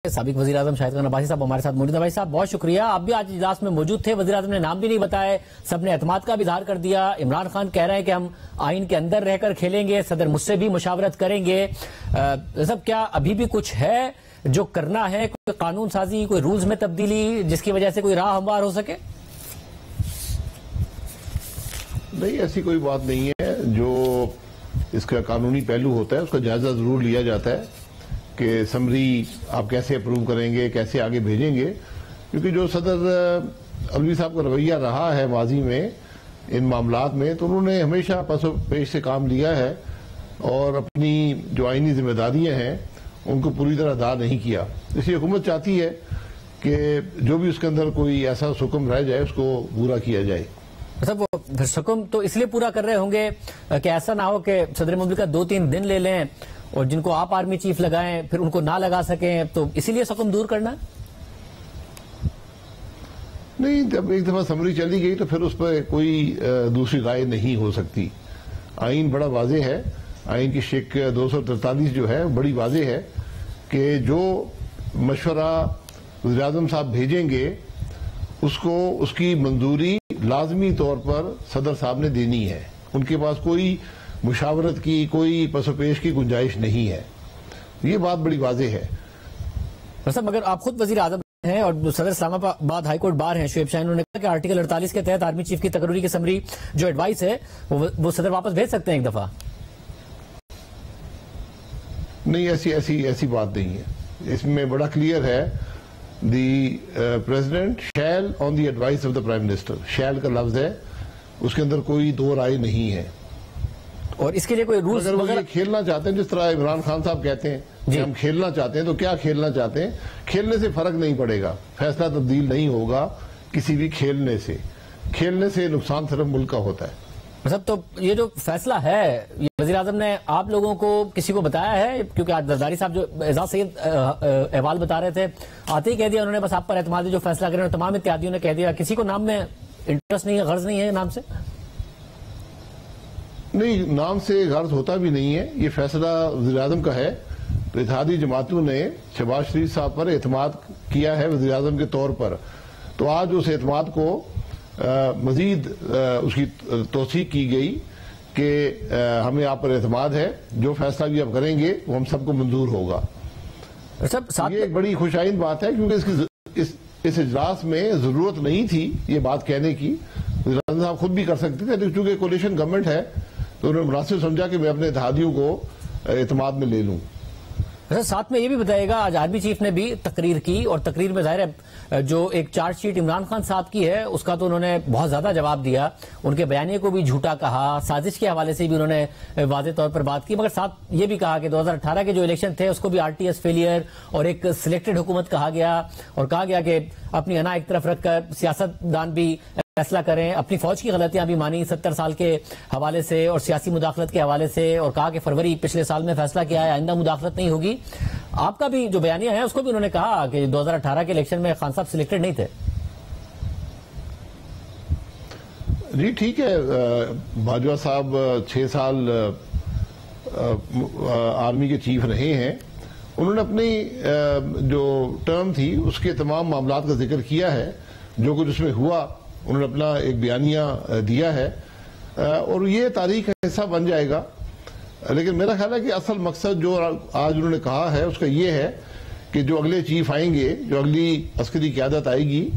سابق وزیر اعظم شاہد خان عباسی صاحب ہمارے ساتھ موجود ہیں۔ بھائی صاحب بہت شکریہ، آپ بھی آج اجلاس میں موجود تھے، وزیر اعظم نے نام بھی نہیں بتائے، سب نے اعتماد کا بھی اظہار کر دیا۔ عمران خان کہہ رہے ہیں کہ ہم آئین کے اندر رہ کر کھیلیں گے، صدر مجھ سے بھی مشاورت کریں گے۔ سب کیا ابھی بھی کچھ ہے جو کرنا ہے، کوئی قانون سازی، کوئی رولز میں تبدیلی جس کی وجہ سے کوئی راہ ہموار ہو سکے؟ نہیں، ایسی کوئی بات نہیں ہے۔ جو اس کا قانونی پہلو ہوتا ہے اس کا جائزہ ضرور لیا جاتا ہے کہ سمری آپ کیسے اپروو کریں گے، کیسے آگے بھیجیں گے، کیونکہ جو صدر الوی صاحب کا رویہ رہا ہے ماضی میں ان معاملات میں، تو انہوں نے ہمیشہ پس و پیش سے کام لیا ہے اور اپنی جو آئینی ذمہ داریاں ہیں ان کو پوری طرح ادا نہیں کیا۔ اس لیے حکومت چاہتی ہے کہ جو بھی اس کے اندر کوئی ایسا حکم رہ جائے اس کو پورا کیا جائے۔ وہ حکم تو اس لیے پورا کر رہے ہوں گے کہ ایسا نہ ہو کہ صدر مملکت 2-3 دن لے لیں اور جن کو آپ آرمی چیف لگائیں پھر ان کو نہ لگا سکیں، تو اسی لیے حکم دور کرنا؟ نہیں، جب ایک دفعہ سمری چلی گئی تو پھر اس پہ کوئی دوسری رائے نہیں ہو سکتی۔ آئین بڑا واضح ہے، آئین کی شق 243 جو ہے بڑی واضح ہے کہ جو مشورہ وزیر اعظم صاحب بھیجیں گے اس کی منظوری لازمی طور پر صدر صاحب نے دینی ہے۔ ان کے پاس کوئی مشاورت کی، کوئی پس و پیش کی گنجائش نہیں ہے۔ یہ بات بڑی واضح ہے۔ صاحب اگر آپ خود وزیر اعظم ہیں اور صدر اسلام آباد ہائی کورٹ بار ہیں شعیب شاہین، انہوں نے کہا کہ آرٹیکل 48 کے تحت آرمی چیف کی تقرری کی سمری جو ایڈوائس ہے وہ صدر واپس بھیج سکتے ہیں ایک دفعہ؟ نہیں، ایسی بات نہیں ہے۔ اس میں بڑا کلیئر ہے، the president shell on the advice of the prime minister, shell کا لفظ ہے، اس کے اندر کوئی دو رائے نہیں ہے۔ اور اس کے لیے کوئی رولز اگر وہ یہ کھیلنا چاہتے ہیں جس طرح عمران خان صاحب کہتے ہیں کہ ہم کھیلنا چاہتے ہیں، تو کیا کھیلنا چاہتے ہیں؟ کھیلنے سے فرق نہیں پڑے گا، فیصلہ تبدیل نہیں ہوگا کسی بھی کھیلنے سے۔ کھیلنے سے نقصان صرف ملک کا ہوتا ہے۔ مطلب تو یہ جو فیصلہ ہے یہ وزیر اعظم نے آپ لوگوں کو کسی کو بتایا ہے؟ کیونکہ آج زرداری صاحب جو اعزاز سید احوال بتا رہے تھے آتے ہی کہہ دیا انہوں نے بس آپ پر اعتماد ہے، جو فیصلہ کریں، تمام اتحادیوں نے کہہ دیا، کسی کو نام میں انٹرسٹ نہیں ہے، غرض نہیں ہے نام سے؟ نہیں، نام سے غرض ہوتا بھی نہیں ہے، یہ فیصلہ وزیر اعظم کا ہے۔ تو اتحادی جماعتوں نے شہباز شریف صاحب پر اعتماد کیا ہے وزیر اعظم کے طور پر، تو آج اس اعتماد کو مزید اس کی توثیق کی گئی کہ ہمیں آپ پر اعتماد ہے، جو فیصلہ بھی آپ کریں گے وہ ہم سب کو منظور ہوگا۔ یہ ایک بڑی خوش آئند بات ہے، کیونکہ اس اجلاس میں ضرورت نہیں تھی یہ بات کہنے کی، وزیر اعظم صاحب خود بھی کر سکتے تھے، لیکن چونکہ کولیشن گورنمنٹ ہے تو انہوں نے مناسب سمجھا کہ میں اپنے اتحادیوں کو اعتماد میں لے لوں۔ ساتھ میں یہ بھی بتائیے گا، آج آرمی چیف نے بھی تقریر کی اور تقریر میں ظاہر ہے جو ایک چارج شیٹ عمران خان صاحب کی ہے اس کا تو انہوں نے بہت زیادہ جواب دیا، ان کے بیانیے کو بھی جھوٹا کہا، سازش کے حوالے سے بھی انہوں نے واضح طور پر بات کی، مگر ساتھ یہ بھی کہا کہ 2018 کے جو الیکشن تھے اس کو بھی RTS فیلئر اور ایک سلیکٹڈ حکومت کہا گیا، اور کہا گیا کہ اپنی انا ایک طرف رکھ کر سیاست دان بھی فیصلہ کریں، اپنی فوج کی غلطیاں بھی مانی 70 سال کے حوالے سے اور سیاسی مداخلت کے حوالے سے، اور کہا کہ فروری پچھلے سال میں فیصلہ کیا ہے آئندہ مداخلت نہیں ہوگی۔ آپ کا بھی جو بیانیہ ہے اس کو بھی انہوں نے کہا کہ 2018 کے الیکشن میں خان صاحب سلیکٹڈ نہیں تھے۔ جی ٹھیک ہے، باجوہ صاحب 6 سال آرمی کے چیف رہے ہیں، انہوں نے اپنی جو ٹرم تھی اس کے تمام معاملات کا ذکر کیا ہے، جو کچھ اس میں ہوا انہوں نے اپنا ایک بیانیہ دیا ہے، اور یہ تاریخ کا حصہ بن جائے گا۔ لیکن میرا خیال ہے کہ اصل مقصد جو آج انہوں نے کہا ہے اس کا یہ ہے کہ جو اگلے چیف آئیں گے، جو اگلی عسکری قیادت آئے گی،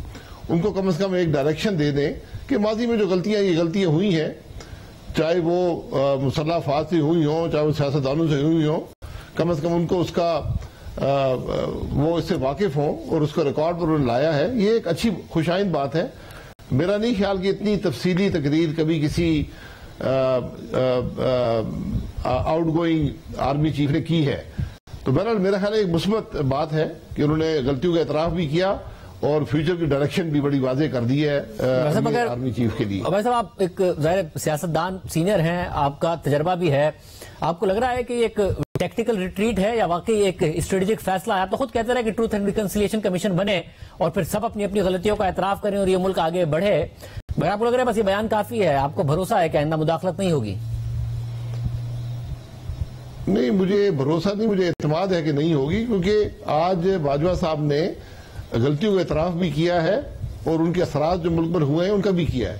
ان کو کم از کم ایک ڈائریکشن دے دیں کہ ماضی میں جو غلطیاں ہوئی ہیں، چاہے وہ مسلح افراد سے ہوئی ہوں، چاہے وہ سیاستدانوں سے ہوئی ہوں، کم از کم ان کو اس کا وہ اس سے واقف ہوں اور اس کا ریکارڈ پر انہوں نے لایا ہے۔ یہ ایک اچھی خوش آئند بات ہے۔ میرا نہیں خیال کہ اتنی تفصیلی تقریر کبھی کسی آؤٹ گوئنگ آرمی چیف نے کی ہے، تو بہرحال میرا خیال ایک مثبت بات ہے کہ انہوں نے غلطیوں کا اعتراف بھی کیا اور فیوچر کی ڈائریکشن بھی بڑی واضح کر دی ہے آرمی چیف کے لیے۔ بھائی صاحب آپ ایک ظاہر سیاستدان سینئر ہیں، آپ کا تجربہ بھی ہے، آپ کو لگ رہا ہے کہ ایک ٹیکٹیکل ریٹریٹ ہے یا واقعی ایک اسٹریٹجک فیصلہ ہے؟ آپ تو خود کہتے رہے کہ ٹروتھ اینڈ ریکنسیلیشن کمیشن بنے اور پھر سب اپنی اپنی غلطیوں کا اعتراف کریں اور یہ ملک آگے بڑھے، مگر آپ کو لگ رہا ہے بس یہ بیان کافی ہے، آپ کو بھروسہ ہے کہ آئندہ مداخلت نہیں ہوگی؟ نہیں، مجھے بھروسہ نہیں، مجھے اعتماد ہے کہ نہیں ہوگی، کیونکہ آج باجوہ صاحب نے غلطیوں کا اعتراف بھی کیا ہے اور ان کے اثرات جو ملک پر ہوئے ہیں ان کا بھی کیا ہے.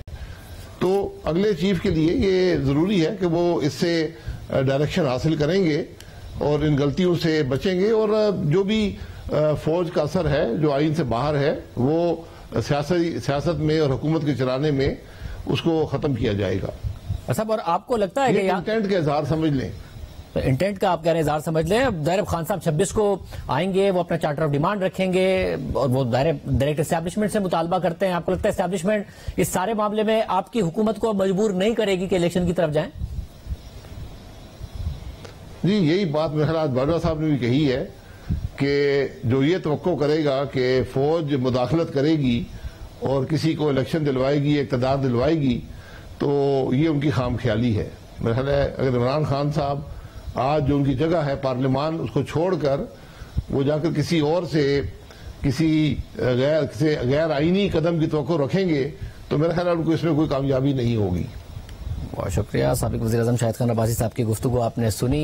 تو اگلے چیف کے لیے یہ ضروری ہے کہ وہ اس سے ڈائریکشن حاصل کریں گے اور ان غلطیوں سے بچیں گے، اور جو بھی فوج کا اثر ہے جو آئین سے باہر ہے وہ سیاست میں اور حکومت کے چلانے میں اس کو ختم کیا جائے گا. صاحب، اور آپ کو لگتا ہے کہ انٹینٹ کا اظہار سمجھ لیں، انٹینٹ کا آپ کہہ رہے ہیں اظہار سمجھ لیں. ظاہر خان صاحب 26 کو آئیں گے، وہ اپنا چارٹر آف ڈیمانڈ رکھیں گے اور وہ ڈائریکٹ اسٹیبلشمنٹ سے مطالبہ کرتے ہیں. آپ کو لگتا ہے اسٹیبلشمنٹ اس سارے معاملے میں آپ کی حکومت کو مجبور نہیں کرے گی کہ الیکشن کی طرف جائیں؟ جی، یہی بات میرے خیال باجوہ صاحب نے بھی کہی ہے کہ جو یہ توقع کرے گا کہ فوج مداخلت کرے گی اور کسی کو الیکشن دلوائے گی، اقتدار دلوائے گی، تو یہ ان کی خام خیالی ہے. میرا خیال ہے اگر عمران خان صاحب آج جو ان کی جگہ ہے پارلیمان، اس کو چھوڑ کر وہ جا کر کسی اور سے کسی غیر آئینی قدم کی توقع رکھیں گے تو میرا خیال ہے ان کو اس میں کوئی کامیابی نہیں ہوگی. بہت شکریہ. سابق وزیر اعظم شاہد خان عباسی صاحب کی گفتگو آپ نے سنی.